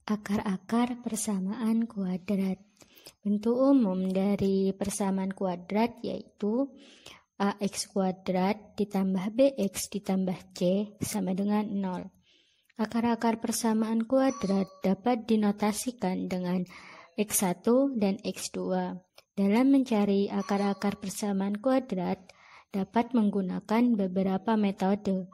Akar-akar persamaan kuadrat. Bentuk umum dari persamaan kuadrat yaitu ax kuadrat ditambah bx ditambah c sama dengan 0. Akar-akar persamaan kuadrat dapat dinotasikan dengan x1 dan x2. Dalam mencari akar-akar persamaan kuadrat dapat menggunakan beberapa metode,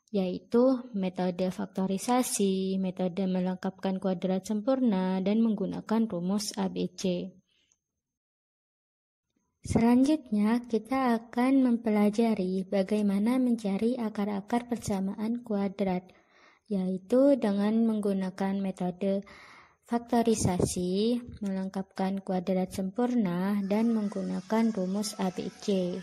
yaitu metode faktorisasi, metode melengkapkan kuadrat sempurna, dan menggunakan rumus ABC. Selanjutnya, kita akan mempelajari bagaimana mencari akar-akar persamaan kuadrat, yaitu dengan menggunakan metode faktorisasi, melengkapkan kuadrat sempurna, dan menggunakan rumus ABC.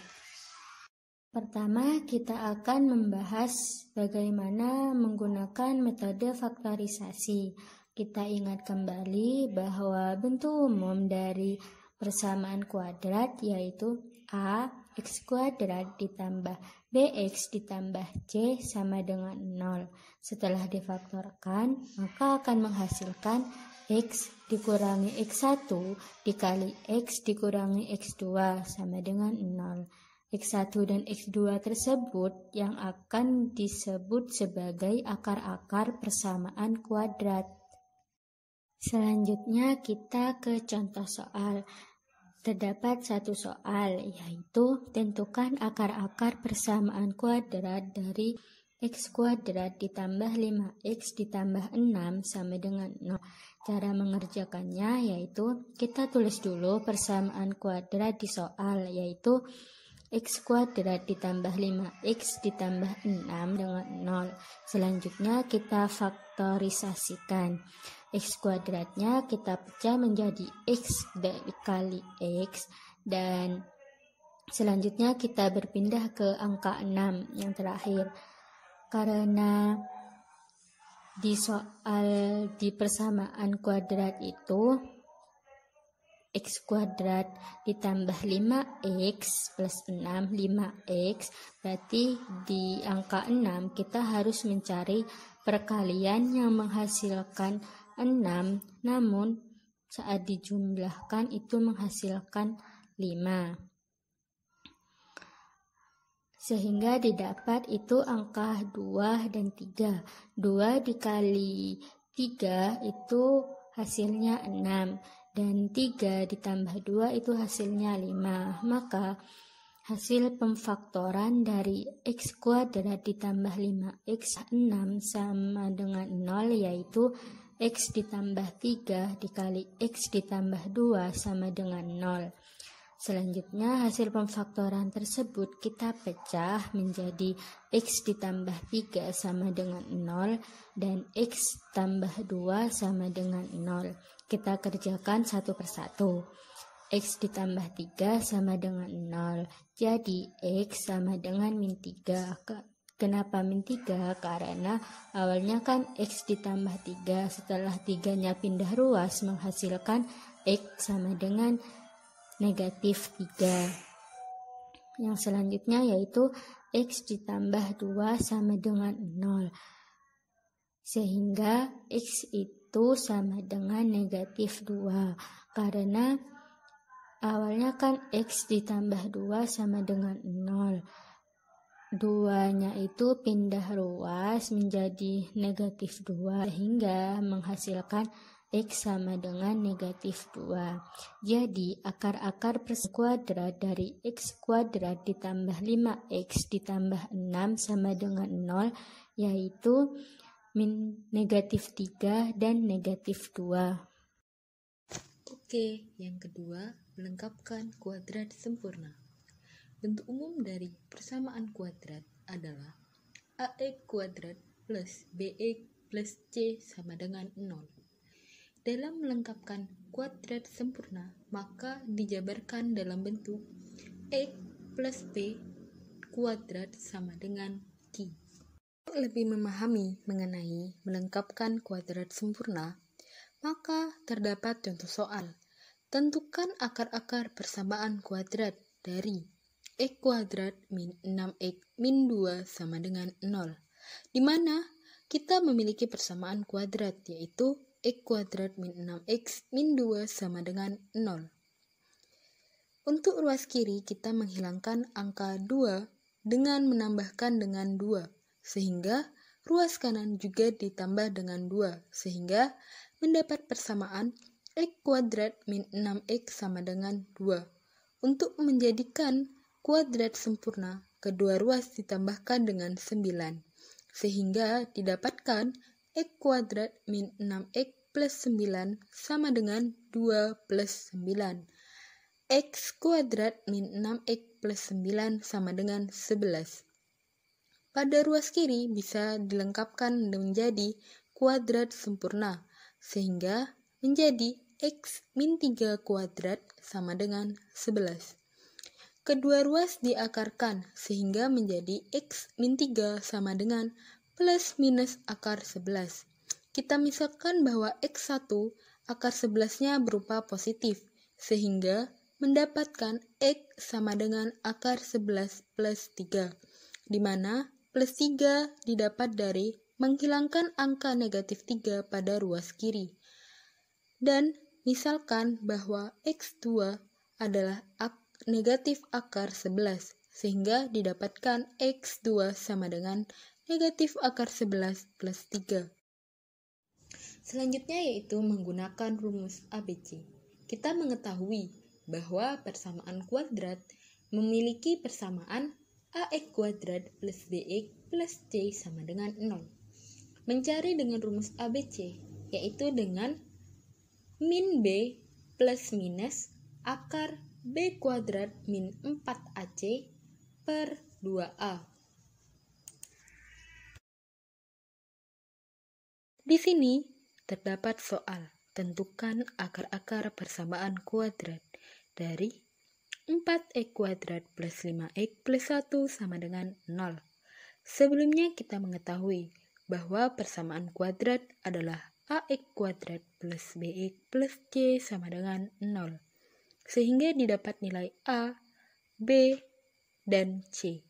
Pertama, kita akan membahas bagaimana menggunakan metode faktorisasi. Kita ingat kembali bahwa bentuk umum dari persamaan kuadrat yaitu ax kuadrat ditambah bx ditambah c sama dengan 0. Setelah difaktorkan, maka akan menghasilkan x dikurangi x1 dikali x dikurangi x2 sama dengan 0. X1 dan X2 tersebut yang akan disebut sebagai akar-akar persamaan kuadrat. Selanjutnya kita ke contoh soal. Terdapat satu soal, yaitu tentukan akar-akar persamaan kuadrat dari x kuadrat ditambah 5x ditambah 6 sama dengan 0. Cara mengerjakannya yaitu kita tulis dulu persamaan kuadrat di soal, yaitu x kuadrat ditambah 5x ditambah 6 dengan 0. Selanjutnya kita faktorisasikan. X kuadratnya kita pecah menjadi x dikali x, dan selanjutnya kita berpindah ke angka 6 yang terakhir. Karena di soal di persamaan kuadrat itu x kuadrat ditambah 5x plus 6, 5x, berarti di angka 6 kita harus mencari perkalian yang menghasilkan 6, namun saat dijumlahkan itu menghasilkan 5. Sehingga didapat itu angka 2 dan 3. 2 dikali 3 itu hasilnya 6. Dan 3 ditambah 2 itu hasilnya 5. Maka hasil pemfaktoran dari x kuadrat ditambah 5x 6 sama dengan 0, yaitu x ditambah 3 dikali x ditambah 2 sama dengan 0. Selanjutnya hasil pemfaktoran tersebut kita pecah menjadi x ditambah 3 sama dengan 0 dan x tambah 2 sama dengan 0. Kita kerjakan satu persatu. X ditambah 3 sama dengan 0. Jadi x sama dengan min 3. Kenapa min 3? Karena awalnya kan x ditambah 3. Setelah 3-nya pindah ruas menghasilkan x sama dengan negatif 3. Yang selanjutnya yaitu x ditambah 2 sama dengan 0. Sehingga x itu sama dengan negatif 2. Karena awalnya kan x ditambah 2 sama dengan 0. 2-nya itu pindah ruas menjadi negatif 2 sehingga menghasilkan x sama dengan negatif 2. Jadi akar-akar persamaan kuadrat dari x kuadrat ditambah 5x ditambah 6 sama dengan 0 yaitu min negatif 3 dan negatif 2. Oke, yang kedua, melengkapkan kuadrat sempurna. Bentuk umum dari persamaan kuadrat adalah ax kuadrat plus bx plus c sama dengan 0. Dalam melengkapkan kuadrat sempurna, maka dijabarkan dalam bentuk x plus b kuadrat sama dengan q. Untuk lebih memahami mengenai melengkapkan kuadrat sempurna, maka terdapat contoh soal. Tentukan akar-akar persamaan kuadrat dari x kuadrat min 6x min 2 sama dengan 0, di mana kita memiliki persamaan kuadrat yaitu X kuadrat min 6X min 2 sama dengan 0. Untuk ruas kiri kita menghilangkan angka 2 dengan menambahkan dengan 2, sehingga ruas kanan juga ditambah dengan 2, sehingga mendapat persamaan X kuadrat min 6X sama dengan 2. Untuk menjadikan kuadrat sempurna, kedua ruas ditambahkan dengan 9, sehingga didapatkan X kuadrat min 6X plus 9 sama dengan 2 plus 9. X kuadrat min 6X plus 9 sama dengan 11. Pada ruas kiri bisa dilengkapkan menjadi kuadrat sempurna, sehingga menjadi X min 3 kuadrat sama dengan 11. Kedua ruas diakarkan sehingga menjadi X min 3 sama dengan plus minus akar 11. Kita misalkan bahwa X1 akar 11-nya berupa positif, sehingga mendapatkan X sama dengan akar 11 plus 3, di mana plus 3 didapat dari menghilangkan angka negatif 3 pada ruas kiri. Dan misalkan bahwa X2 adalah negatif akar 11, sehingga didapatkan X2 sama dengan negatif akar 11 plus 3. Selanjutnya yaitu menggunakan rumus ABC. Kita mengetahui bahwa persamaan kuadrat memiliki persamaan AX kuadrat plus BX plus C sama dengan 0. Mencari dengan rumus ABC, yaitu dengan min B plus minus akar B kuadrat min 4AC per 2A. Di sini terdapat soal, tentukan akar-akar persamaan kuadrat dari 4X kuadrat plus 5X plus 1 sama dengan 0. Sebelumnya kita mengetahui bahwa persamaan kuadrat adalah AX kuadrat plus BX plus C sama dengan 0. Sehingga didapat nilai A, B, dan C.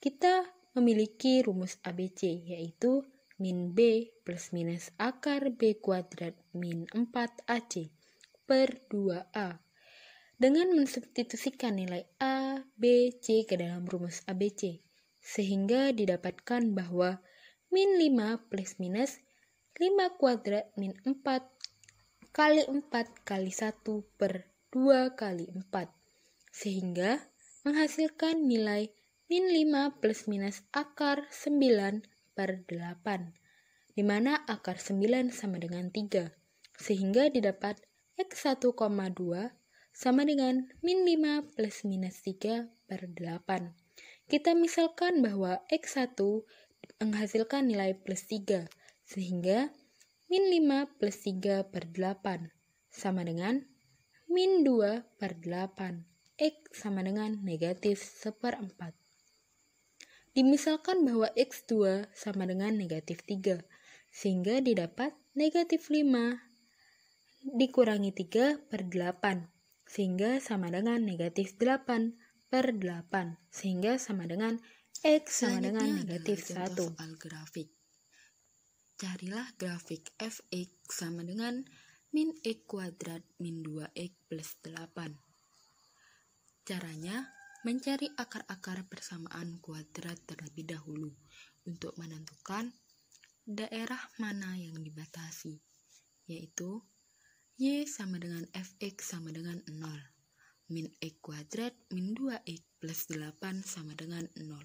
Kita memiliki rumus ABC, yaitu min B plus minus akar B kuadrat min 4AC per 2A. Dengan mensubstitusikan nilai A, B, C ke dalam rumus ABC, sehingga didapatkan bahwa min 5 plus minus 5 kuadrat min 4 kali 4 kali 1 per 2 kali 4, sehingga menghasilkan nilai min 5 plus minus akar 9 per 8, di mana akar 9 sama dengan 3, sehingga didapat X1,2 sama dengan min 5 plus minus 3 per 8. Kita misalkan bahwa X1 menghasilkan nilai plus 3, sehingga min 5 plus 3 per 8 sama dengan min 2 per 8. X sama dengan negatif 1/4. Dimisalkan bahwa X2 sama dengan negatif 3, sehingga didapat negatif 5 dikurangi 3 per 8, sehingga sama dengan negatif 8 per 8, sehingga sama dengan X sama dengan negatif 1. Soal grafik. Carilah grafik fx sama dengan min x kuadrat min 2x plus 8. Caranya, mencari akar-akar persamaan kuadrat terlebih dahulu untuk menentukan daerah mana yang dibatasi, yaitu Y sama dengan Fx sama dengan 0, min X kuadrat min 2X plus 8 sama dengan 0.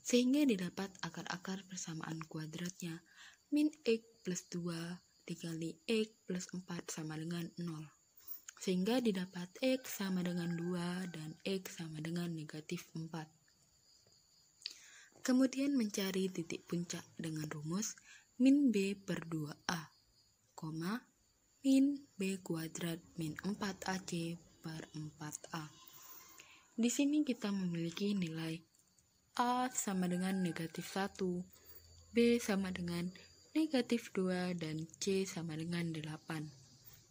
Sehingga didapat akar-akar persamaan kuadratnya, min X plus 2 dikali X plus 4 sama dengan 0. Sehingga didapat X sama dengan 2 dan X sama dengan negatif 4. Kemudian mencari titik puncak dengan rumus min B per 2A, min B kuadrat min 4AC per 4A. Di sini kita memiliki nilai A sama dengan negatif 1, B sama dengan negatif 2, dan C sama dengan 8.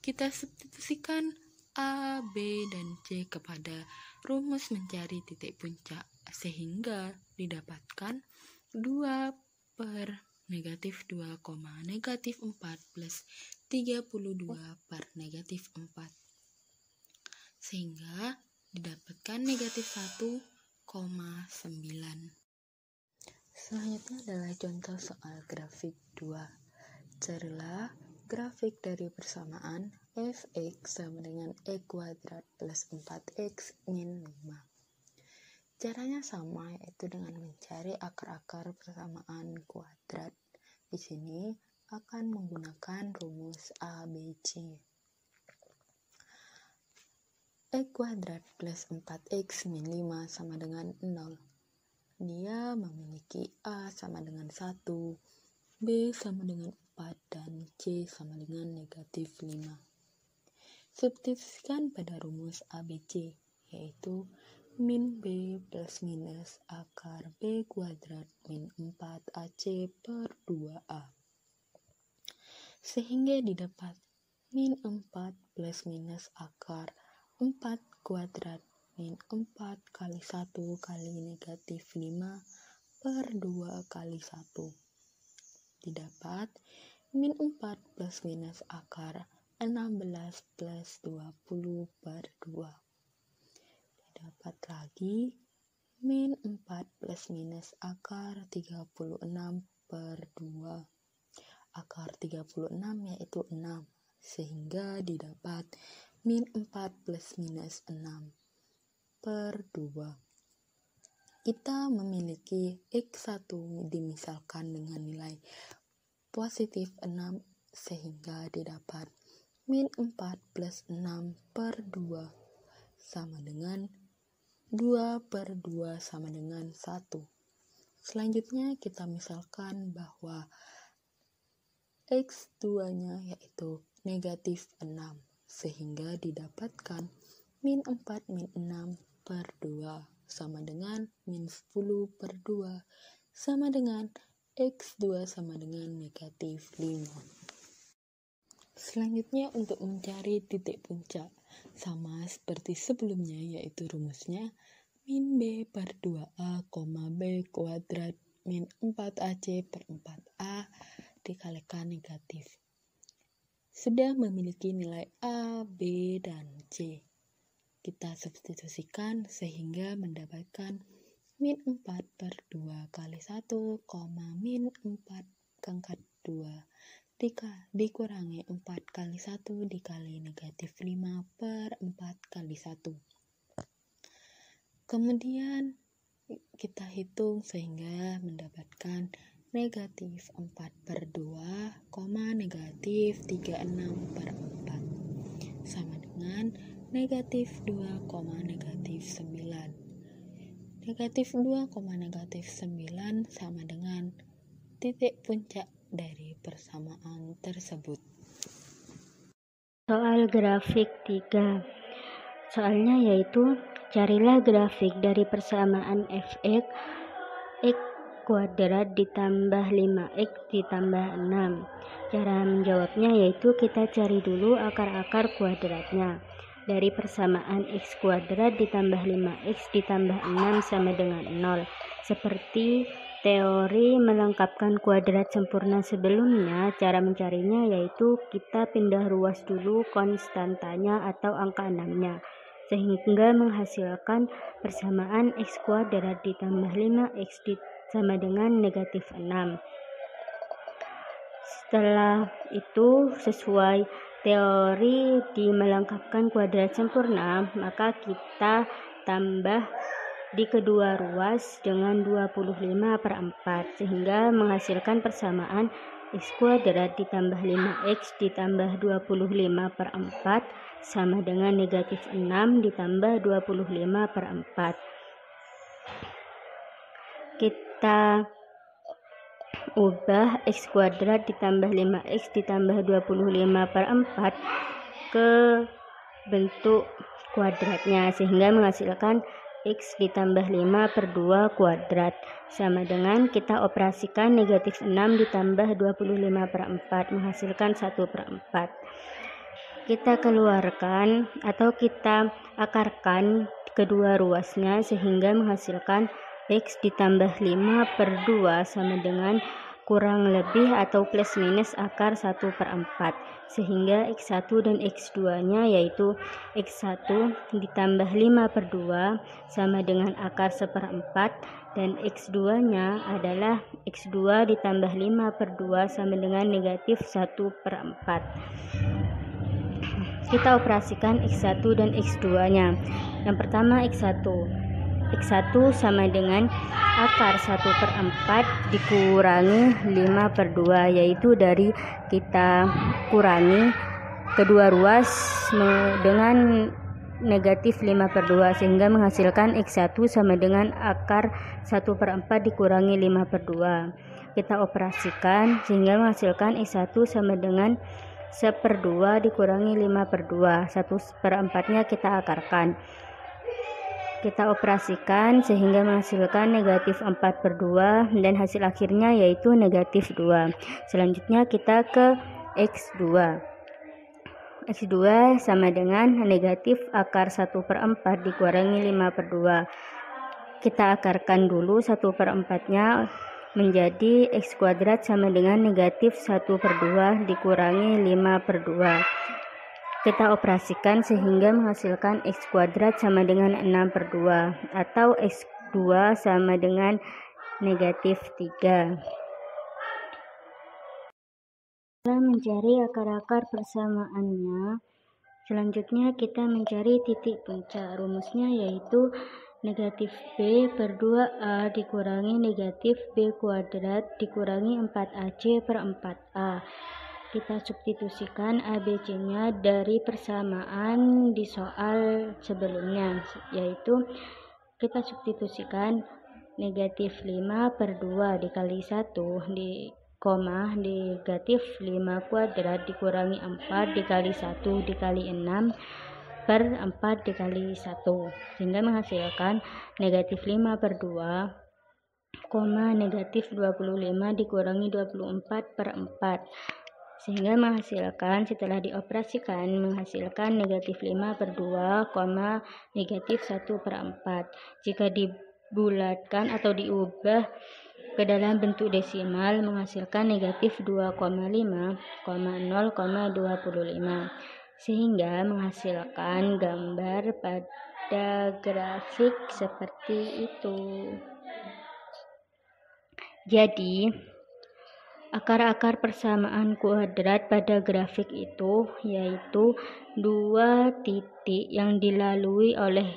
Kita substitusikan A, B, dan C kepada rumus mencari titik puncak, sehingga didapatkan 2 per negatif 2, negatif 4 plus 32 per negatif 4. Sehingga didapatkan negatif 1,9. Selanjutnya adalah contoh soal grafik 2. Carilah grafik dari persamaan f(x) sama dengan e kuadrat plus 4x min 5. Caranya sama, yaitu dengan mencari akar-akar persamaan kuadrat. Di sini akan menggunakan rumus ABC. E kuadrat plus 4x min 5 sama dengan 0. Dia memiliki A sama dengan 1, B sama dengan 4, dan C sama dengan negatif 5. Substitusikan pada rumus ABC, yaitu min B plus minus akar B kuadrat min 4AC per 2A. Sehingga didapat min 4 plus minus akar 4 kuadrat min 4 kali 1 kali negatif 5 per 2 kali 1. Didapat min 4 plus minus akar 16 plus 20 per 2. Didapat lagi min 4 plus minus akar 36 per 2. Akar 36 yaitu 6, sehingga didapat min 4 plus minus 6 per 2. Kita memiliki x1 dimisalkan dengan nilai positif 6, sehingga didapat min 4 plus 6 per 2 sama dengan 2 per 2 sama dengan 1. Selanjutnya kita misalkan bahwa x2-nya yaitu negatif 6, sehingga didapatkan min 4 min 6 per 2 sama dengan min 10 per 2 sama dengan x2 sama dengan negatif 5. Selanjutnya untuk mencari titik puncak, sama seperti sebelumnya, yaitu rumusnya min b per 2a, b kuadrat min 4ac per 4a dikalikan negatif. Sudah memiliki nilai a, b, dan c. Kita substitusikan sehingga mendapatkan min 4 per 2 kali 1, min 4 pangkat 2 dikurangi 4 kali 1 dikali negatif 5 per 4 kali 1. Kemudian kita hitung sehingga mendapatkan negatif 4 per 2, negatif 36 per 4 sama dengan negatif 2, negatif 9. Negatif 2, negatif 9 sama dengan titik puncak dari persamaan tersebut. Soal grafik 3. Soalnya yaitu carilah grafik dari persamaan f(x) x kuadrat ditambah 5x ditambah 6. Cara menjawabnya yaitu kita cari dulu akar-akar kuadratnya. Dari persamaan x kuadrat ditambah 5x ditambah 6 sama dengan 0. Seperti teori melengkapkan kuadrat sempurna sebelumnya, cara mencarinya yaitu kita pindah ruas dulu konstantanya atau angka 6-nya, sehingga menghasilkan persamaan x kuadrat ditambah 5x sama dengan negatif 6. Setelah itu, sesuai teori di melengkapkan kuadrat sempurna, maka kita tambah di kedua ruas dengan 25 per 4, sehingga menghasilkan persamaan x kuadrat ditambah 5x ditambah 25 per 4 sama dengan negatif 6 ditambah 25 per 4. Kita ubah x kuadrat ditambah 5x ditambah 25 per 4 ke bentuk kuadratnya, sehingga menghasilkan x ditambah 5 per 2 kuadrat sama dengan kita operasikan negatif 6 ditambah 25 per 4 menghasilkan 1 per 4. Kita keluarkan atau kita akarkan kedua ruasnya sehingga menghasilkan x ditambah 5 per 2 sama dengan kurang lebih atau plus minus akar 1/4, sehingga X1 dan X2 nya yaitu X1 ditambah 5/2 sama dengan akar 1/4, dan X2 nya adalah X2 ditambah 5/2 sama dengan negatif 1/4. Kita operasikan X1 dan X2 nya. Yang pertama X1 sama dengan akar 1/4 dikurangi 5/2, yaitu dari kita kurangi kedua ruas dengan negatif 5/2 sehingga menghasilkan X1 sama dengan akar 1/4 dikurangi 5/2. Kita operasikan sehingga menghasilkan X1 sama dengan 1/2 dikurangi 5/2. 1/4 nya kita akarkan. Kita operasikan sehingga menghasilkan negatif 4/2 dan hasil akhirnya yaitu negatif 2. Selanjutnya kita ke X2. X2 sama dengan negatif akar 1/4 dikurangi 5/2. Kita akarkan dulu 1/4 nya menjadi X kuadrat sama dengan negatif 1/2 dikurangi 5/2. Kita operasikan sehingga menghasilkan X kuadrat sama dengan 6/2 atau X2 sama dengan negatif 3. Setelah mencari akar-akar persamaannya, selanjutnya kita mencari titik puncak. Rumusnya yaitu negatif B per 2A dikurangi negatif B kuadrat dikurangi 4AC per 4A. Kita substitusikan ABC-nya dari persamaan di soal sebelumnya, yaitu kita substitusikan negatif 5/2 dikali 1 negatif 5 kuadrat dikurangi 4 dikali 1 dikali 6 per 4 dikali 1, sehingga menghasilkan negatif 5/2, negatif 25 dikurangi 24 per 4. Sehingga menghasilkan, setelah dioperasikan, menghasilkan negatif 5/2, negatif 1/4. Jika dibulatkan atau diubah ke dalam bentuk desimal, menghasilkan negatif 2,5, 0,25. Sehingga menghasilkan gambar pada grafik seperti itu. Jadi, akar-akar persamaan kuadrat pada grafik itu yaitu dua titik yang dilalui oleh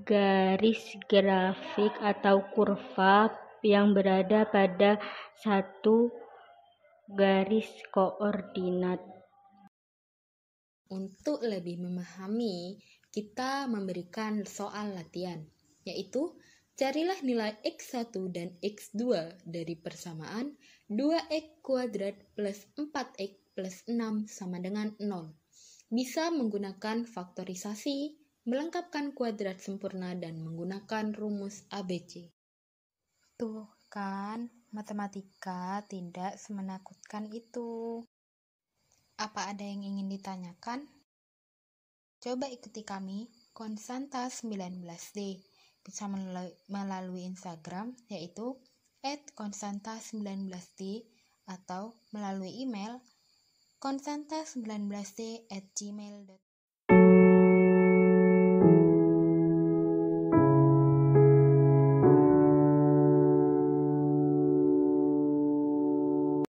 garis grafik atau kurva yang berada pada satu garis koordinat. Untuk lebih memahami, kita memberikan soal latihan, yaitu carilah nilai X1 dan X2 dari persamaan 2X kuadrat plus 4X plus 6 sama dengan 0. Bisa menggunakan faktorisasi, melengkapkan kuadrat sempurna, dan menggunakan rumus ABC. Tuh kan, matematika tidak semenakutkan itu. Apa ada yang ingin ditanyakan? Coba ikuti kami, Konsanta 19D. Bisa melalui Instagram, yaitu @konsanta19d, atau melalui email konsanta19d@gmail.com.